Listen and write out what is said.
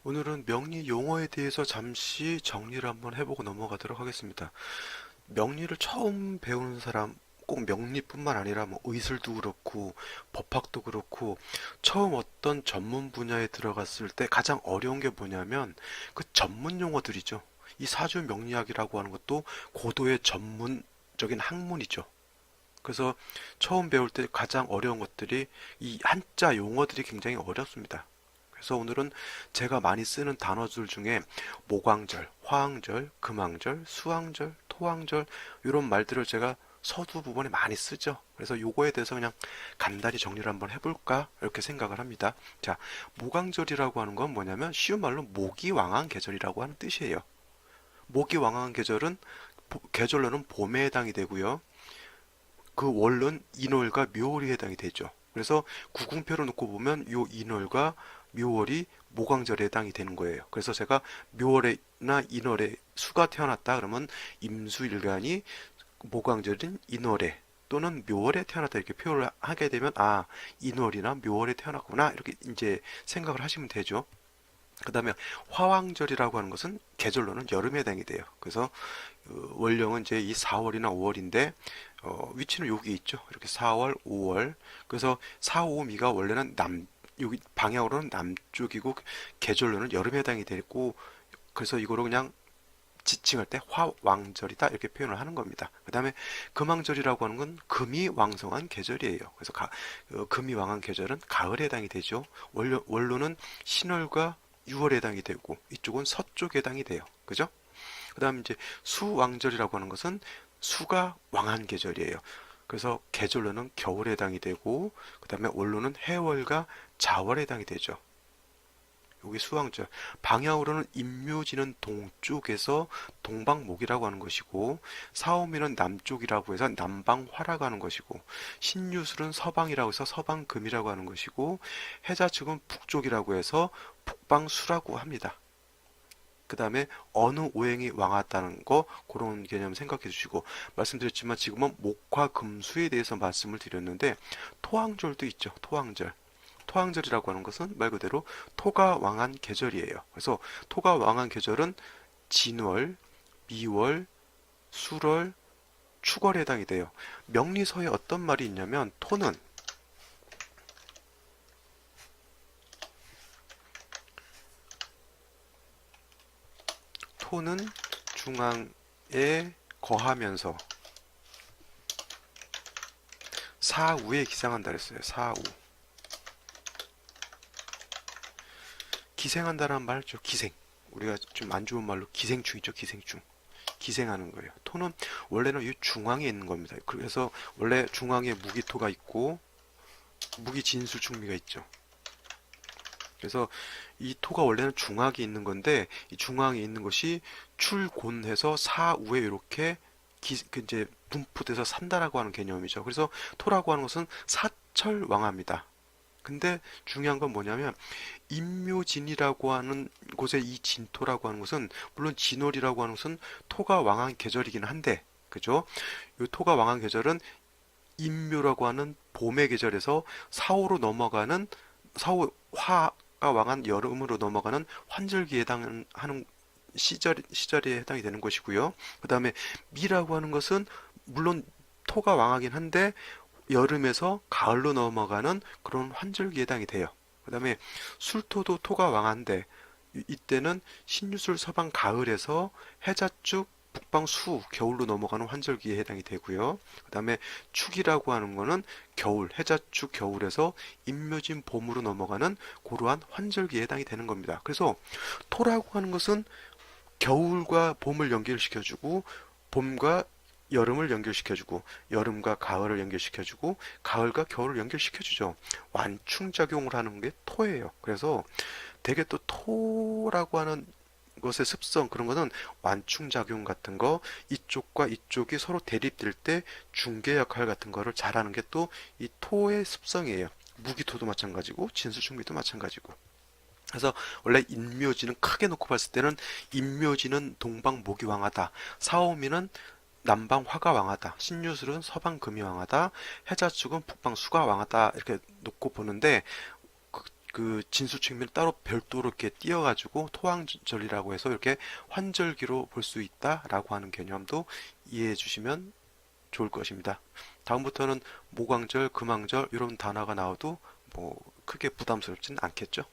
오늘은 명리 용어에 대해서 잠시 정리를 한번 해보고 넘어가도록 하겠습니다. 명리를 처음 배우는 사람, 꼭 명리뿐만 아니라 뭐 의술도 그렇고 법학도 그렇고 처음 어떤 전문 분야에 들어갔을 때 가장 어려운 게 뭐냐면 그 전문 용어들이죠. 이 사주 명리학이라고 하는 것도 고도의 전문적인 학문이죠. 그래서 처음 배울 때 가장 어려운 것들이 이 한자 용어들이 굉장히 어렵습니다. 그래서 오늘은 제가 많이 쓰는 단어들 중에 모광절, 화항절, 금항절, 수항절, 토항절 이런 말들을 제가 서두 부분에 많이 쓰죠. 그래서 요거에 대해서 그냥 간단히 정리를 한번 해볼까 이렇게 생각을 합니다. 자, 모광절이라고 하는 건 뭐냐면 쉬운 말로 모기 왕한 계절이라고 하는 뜻이에요. 모기 왕한 계절은 계절로는 봄에 해당이 되고요. 그 월은 인월과 묘월이 해당이 되죠. 그래서 구궁표로 놓고 보면 요 인월과 묘월이 모광절에 해당이 되는 거예요. 그래서 제가 묘월이나 인월에 수가 태어났다 그러면 임수일간이 모광절인 인월에 또는 묘월에 태어났다 이렇게 표현을 하게 되면 아 인월이나 묘월에 태어났구나 이렇게 이제 생각을 하시면 되죠. 그 다음에 화왕절이라고 하는 것은 계절로는 여름에 해당이 돼요. 그래서 월령은 이제 이 4월이나 5월인데 위치는 여기 있죠. 이렇게 4월, 5월. 그래서 4, 5, 미가 원래는 여기 방향으로는 남쪽이고 계절로는 여름에 해당이 되고 그래서 이거로 그냥 지칭할 때 화왕절이다 이렇게 표현을 하는 겁니다. 그 다음에 금왕절이라고 하는 건 금이 왕성한 계절이에요. 그래서 금이 왕한 계절은 가을에 해당이 되죠. 원로는 신월과 6월에 해당이 되고 이쪽은 서쪽에 해당이 돼요. 그죠? 그 다음 이제 수왕절이라고 하는 것은 수가 왕한 계절이에요. 그래서 계절로는 겨울에 해당이 되고 그 다음에 원로는 해월과 자월에 해당이 되죠. 여기 수왕절. 방향으로는 임묘지는 동쪽에서 동방목이라고 하는 것이고 사오미는 남쪽이라고 해서 남방화라고 하는 것이고 신유술은 서방이라고 해서 서방금이라고 하는 것이고 해자축은 북쪽이라고 해서 북방수라고 합니다. 그 다음에 어느 오행이 왕하다는 거 그런 개념 생각해 주시고 말씀드렸지만 지금은 목화금수에 대해서 말씀을 드렸는데 토왕절도 있죠. 토왕절. 토왕절이라고 하는 것은 말 그대로 토가 왕한 계절이에요. 그래서 토가 왕한 계절은 진월, 미월, 술월, 축월에 해당이 돼요. 명리서에 어떤 말이 있냐면 토는 중앙에 거하면서 사우에 기상한다 그랬어요. 사우. 기생한다는 말죠. 기생. 우리가 좀 안 좋은 말로 기생충이죠. 기생충. 기생하는 거예요. 토는 원래는 이 중앙에 있는 겁니다. 그래서 원래 중앙에 무기토가 있고 무기진수충미가 있죠. 그래서 이 토가 원래는 중앙에 있는 건데 이 중앙에 있는 것이 출곤해서 사우에 이렇게 이제 분포돼서 산다라고 하는 개념이죠. 그래서 토라고 하는 것은 사철왕합니다. 근데 중요한 건 뭐냐면 임묘진이라고 하는 곳에 이 진토라고 하는 것은 물론 진월이라고 하는 것은 토가 왕한 계절이긴 한데 그죠? 이 토가 왕한 계절은 임묘라고 하는 봄의 계절에서 사오로 넘어가는 사오 화가 왕한 여름으로 넘어가는 환절기에 해당하는 시절에 해당이 되는 것이고요. 그 다음에 미라고 하는 것은 물론 토가 왕하긴 한데 여름에서 가을로 넘어가는 그런 환절기에 해당이 돼요. 그 다음에 술토도 토가 왕한데 이때는 신유술 서방 가을에서 해자축 북방 수 겨울로 넘어가는 환절기에 해당이 되고요. 그 다음에 축이라고 하는 거는 겨울 해자축 겨울에서 임묘진 봄으로 넘어가는 그러한 환절기에 해당이 되는 겁니다. 그래서 토라고 하는 것은 겨울과 봄을 연결시켜주고 봄과 여름을 연결시켜주고 여름과 가을을 연결시켜주고 가을과 겨울을 연결시켜주죠. 완충작용을 하는 게 토예요. 그래서 되게 또 토라고 하는 것의 습성 그런 거는 완충작용 같은 거 이쪽과 이쪽이 서로 대립될 때 중개 역할 같은 거를 잘하는 게 또 이 토의 습성이에요. 무기토도 마찬가지고 진수충미도 마찬가지고. 그래서 원래 인묘지는 크게 놓고 봤을 때는 인묘지는 동방목이 왕하다. 사오미는 남방 화가 왕하다. 신유술은 서방 금이 왕하다. 해자축은 북방 수가 왕하다. 이렇게 놓고 보는데 그 진수 측면을 따로 별도로 이렇게 띄어가지고 토왕절이라고 해서 이렇게 환절기로 볼 수 있다라고 하는 개념도 이해해 주시면 좋을 것입니다. 다음부터는 모광절, 금왕절 이런 단어가 나와도 뭐 크게 부담스럽진 않겠죠?